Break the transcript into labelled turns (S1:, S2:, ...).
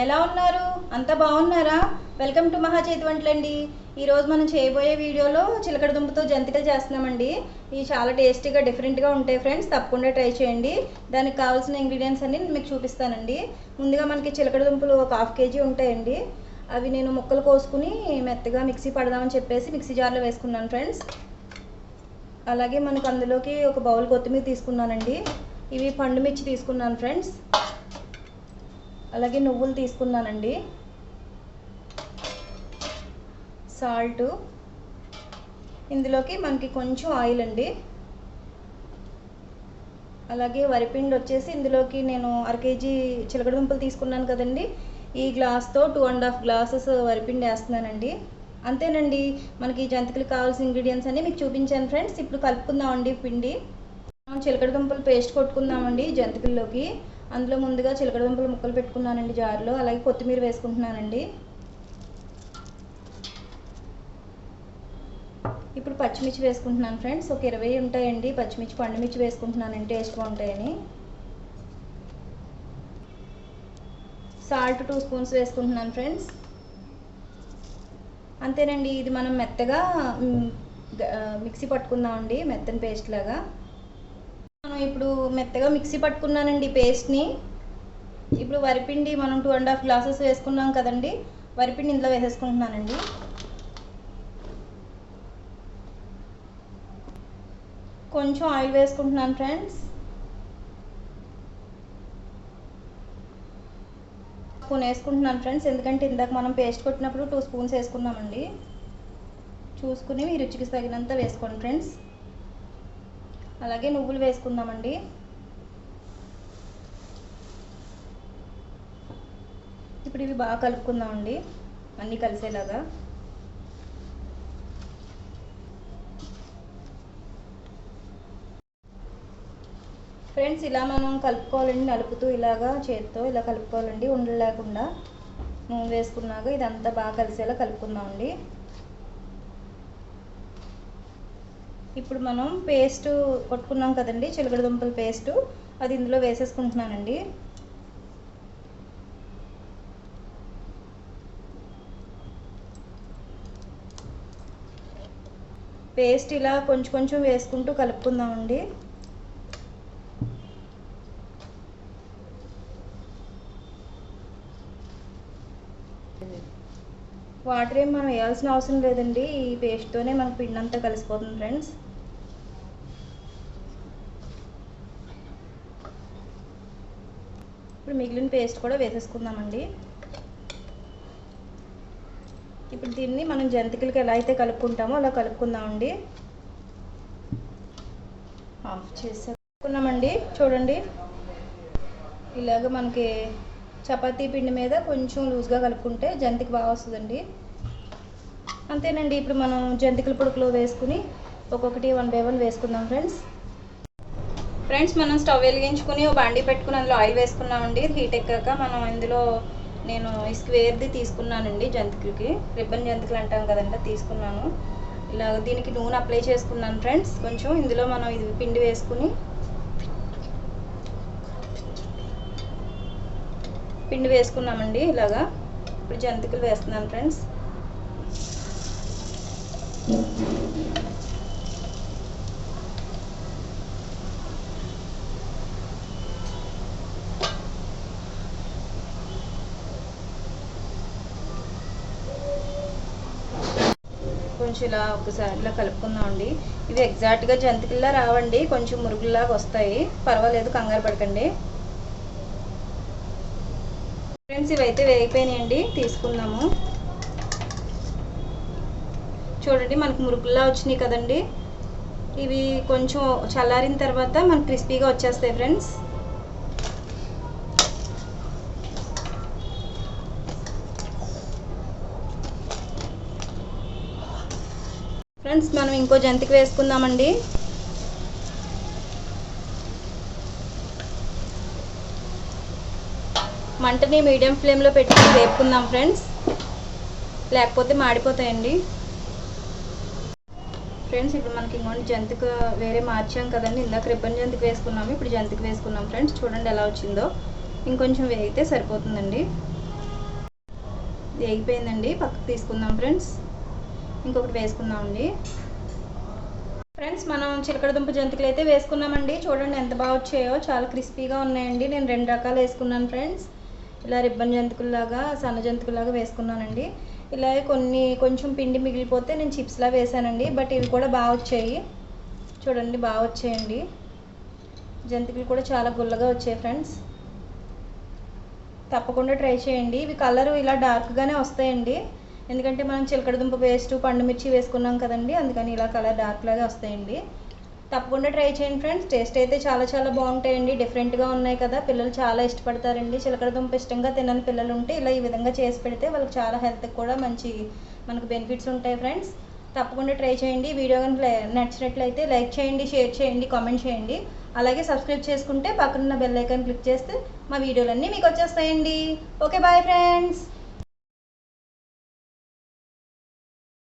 S1: ఎలా ఉన్నారు? అంతా బాగున్నారా? వెల్కమ్ టు మహా చేతి వంటలండి. ఈరోజు మనం చేయబోయే వీడియోలో చిలకడ దుంపతో జంతికలు చేస్తున్నామండి. ఇవి చాలా టేస్టీగా డిఫరెంట్గా ఉంటాయి ఫ్రెండ్స్, తప్పకుండా ట్రై చేయండి. దానికి కావాల్సిన ఇంగ్రీడియంట్స్ అన్ని మీకు చూపిస్తానండి. ముందుగా మనకి చిలకడ దుంపలు ఒక 1/2 kg ఉంటాయండి. అవి నేను ముక్కలు కోసుకుని మెత్తగా మిక్సీ పడదామని చెప్పేసి మిక్సీ జార్లో వేసుకున్నాను ఫ్రెండ్స్. అలాగే మనకు అందులోకి ఒక బౌల్ కొత్తిమీర తీసుకున్నానండి. ఇవి పండు మిర్చి తీసుకున్నాను ఫ్రెండ్స్. అలాగే నువ్వులు తీసుకున్నానండి, సాల్ట్, ఇందులోకి మనకి కొంచెం ఆయిల్ అండి. అలాగే వరిపిండి వచ్చేసి ఇందులోకి నేను 1/2 kg చిలకడ దుంపలు తీసుకున్నాను కదండి, ఈ గ్లాస్తో 2.5 గ్లాసెస్ వరిపిండి వేస్తున్నానండి. అంతేనండి, మనకి జంతికలు కావాల్సిన ఇంగ్రీడియంట్స్ అన్ని మీకు చూపించాను ఫ్రెండ్స్. ఇప్పుడు కలుపుకుందామండి పిండి. చిలకడ దుంపలు పేస్ట్ కొట్టుకుందామండి జంతికల్లోకి. అందులో ముందుగా చిలకడ దుంపలు ముక్కలు పెట్టుకున్నానండి జార్లో. అలాగే కొత్తిమీర వేసుకుంటున్నానండి. ఇప్పుడు పచ్చిమిర్చి వేసుకుంటున్నాను ఫ్రెండ్స్. ఒక 20 ఉంటాయండి పచ్చిమిర్చి, పండుమిర్చి వేసుకుంటున్నానండి, టేస్ట్ బాగుంటాయని. సాల్ట్ 2 స్పూన్స్ వేసుకుంటున్నాను ఫ్రెండ్స్. అంతేనండి, ఇది మనం మెత్తగా మిక్సీ పట్టుకుందామండి, మెత్తని పేస్ట్ లాగా. మనం ఇప్పుడు మెత్తగా మిక్సీ పట్టుకున్నానండి పేస్ట్ని. ఇప్పుడు వరిపిండి మనం 2.5 గ్లాసెస్ వేసుకున్నాం కదండి, వరిపిండి ఇందులో వేసేసుకుంటున్నానండి. కొంచెం ఆయిల్ వేసుకుంటున్నాను ఫ్రెండ్స్. స్పూన్ వేసుకుంటున్నాను ఫ్రెండ్స్, ఎందుకంటే ఇందాక మనం పేస్ట్ కొట్టినప్పుడు 2 స్పూన్స్ వేసుకున్నామండి. చూసుకుని మీ రుచికి తగినంత వేసుకోండి ఫ్రెండ్స్. అలాగే నువ్వులు వేసుకుందామండి. ఇప్పుడు ఇవి బాగా కలుపుకుందామండి, అన్నీ కలిసేలాగా. ఫ్రెండ్స్, ఇలా మనం కలుపుకోవాలండి, నలుపుతూ ఇలాగా చేత్తో ఇలా కలుపుకోవాలండి, ఉండలు లేకుండా. నూనె వేసుకున్నాక ఇదంతా బాగా కలిసేలా కలుపుకుందామండి. ఇప్పుడు మనం పేస్ట్ కొట్టుకున్నాం కదండి, చిలకడ దుంపల పేస్ట్, అది ఇందులో వేసేసుకుంటున్నానండి. పేస్ట్ ఇలా కొంచెం కొంచెం వేసుకుంటూ కలుపుకుందామండి. వాటర్ ఏం మనం వేయాల్సిన అవసరం లేదండి, ఈ పేస్ట్తోనే మనకు పిండి అంతా కలిసిపోతుంది ఫ్రెండ్స్. ఇప్పుడు మిగిలిన పేస్ట్ కూడా వేసేసుకుందామండి. ఇప్పుడు దీన్ని మనం జంతికలకి ఎలా అయితే కలుపుకుంటామో అలా కలుపుకుందామండి. ఆఫ్ చేసుకున్నామండి. చూడండి, ఇలాగ మనకి చపాతీ పిండి మీద కొంచెం లూజ్గా కలుపుకుంటే జంతిక బాగా వస్తుందండి. అంతేనండి, ఇప్పుడు మనం జంతికల పొడుకులో వేసుకుని ఒక్కొక్కటి 1 by 1 వేసుకుందాం ఫ్రెండ్స్. మనం స్టవ్ వెలిగించుకుని ఒక బాండీ పెట్టుకుని అందులో ఆయిల్ వేసుకున్నామండి. హీట్ ఎక్కాక మనం ఇందులో నేను ఈ స్క్వేర్ది తీసుకున్నానండి, జంతికలకి రిబ్బన్ జంతికలు అంటాం కదండి, తీసుకున్నాను. ఇలా దీనికి నూనె అప్లై చేసుకున్నాను ఫ్రెండ్స్. కొంచెం ఇందులో మనం ఇది పిండి వేసుకుని పిండి వేసుకున్నామండి ఇలాగా. ఇప్పుడు జంతికలు వేస్తున్నాను ఫ్రెండ్స్. కొంచెం ఇలా ఒకసారి ఇలా కలుపుకుందామండి. ఇవి ఎగ్జాక్ట్గా జంతికల్లా రావండి, కొంచెం మురుగులాగా వస్తాయి, పర్వాలేదు, కంగారు పడకండి ఫ్రెండ్స్. ఇవైతే వేగిపోయినాయండి, తీసుకుందాము. చూడండి, మనకు మురుగులా వచ్చినాయి కదండి. ఇవి కొంచెం చల్లారిన తర్వాత మనకు క్రిస్పీగా వచ్చేస్తాయి ఫ్రెండ్స్. మనం ఇంకో జంతిక వేసుకుందామండి. మంటని మీడియం ఫ్లేమ్లో పెట్టుకుని వేపుకుందాం ఫ్రెండ్స్, లేకపోతే మాడిపోతాయండి. ఫ్రెండ్స్, ఇప్పుడు మనకి ఇంకోటి జంతిక వేరే మార్చాం కదండి, ఇందాక రిబ్బన్ జంతిక వేసుకున్నాము, ఇప్పుడు జంతిక వేసుకున్నాం ఫ్రెండ్స్. చూడండి ఎలా వచ్చిందో, ఇంకొంచెం వేగితే సరిపోతుందండి. వేగిపోయిందండి, పక్కకు తీసుకుందాం ఫ్రెండ్స్. ఇంకొకటి వేసుకుందామండి. ఫ్రెండ్స్, మనం చిలకడదుంప జంతికలు అయితే వేసుకున్నామండి. చూడండి ఎంత బాగా వచ్చాయో, చాలా క్రిస్పీగా ఉన్నాయండి. నేను 2 రకాలు వేసుకున్నాను ఫ్రెండ్స్. ఇలా రిబ్బన్ జంతికల్లాగా, సన్న జంతికల్లాగా వేసుకున్నానండి. ఇలా కొంచెం పిండి మిగిలిపోతే నేను చిప్స్లా వేసానండి. బట్ ఇవి కూడా బాగా వచ్చాయి. చూడండి బాగా వచ్చాయండి. జంతికలు కూడా చాలా గుల్లగా వచ్చాయి ఫ్రెండ్స్. తప్పకుండా ట్రై చేయండి. ఇవి కలర్ ఇలా డార్క్గానే వస్తాయండి, ఎందుకంటే మనం చిలకడదుంప పేస్ట్, పండు మిర్చి వేసుకున్నాం కదండి, అందుకని ఇలా కలర్ డార్క్ లాగా వస్తాయండి. తప్పకుండా ట్రై చేయండి ఫ్రెండ్స్. టేస్ట్ అయితే చాలా చాలా బాగుంటాయండి. డిఫరెంట్గా ఉన్నాయి కదా, పిల్లలు చాలా ఇష్టపడతారండి. చిలకడదుంప ఇష్టంగా తినని పిల్లలు ఉంటే ఇలా ఈ విధంగా చేసి పెడితే వాళ్ళకి చాలా హెల్త్కి కూడా మనకు బెనిఫిట్స్ ఉంటాయి ఫ్రెండ్స్. తప్పకుండా ట్రై చేయండి. వీడియో కనుక నచ్చినట్లయితే లైక్ చేయండి, షేర్ చేయండి, కామెంట్ చేయండి. అలాగే సబ్స్క్రైబ్ చేసుకుంటే పక్కనున్న బెల్ ఐకాన్ క్లిక్ చేస్తే మా వీడియోలన్నీ మీకు వచ్చేస్తాయండి. Okay, bye friends.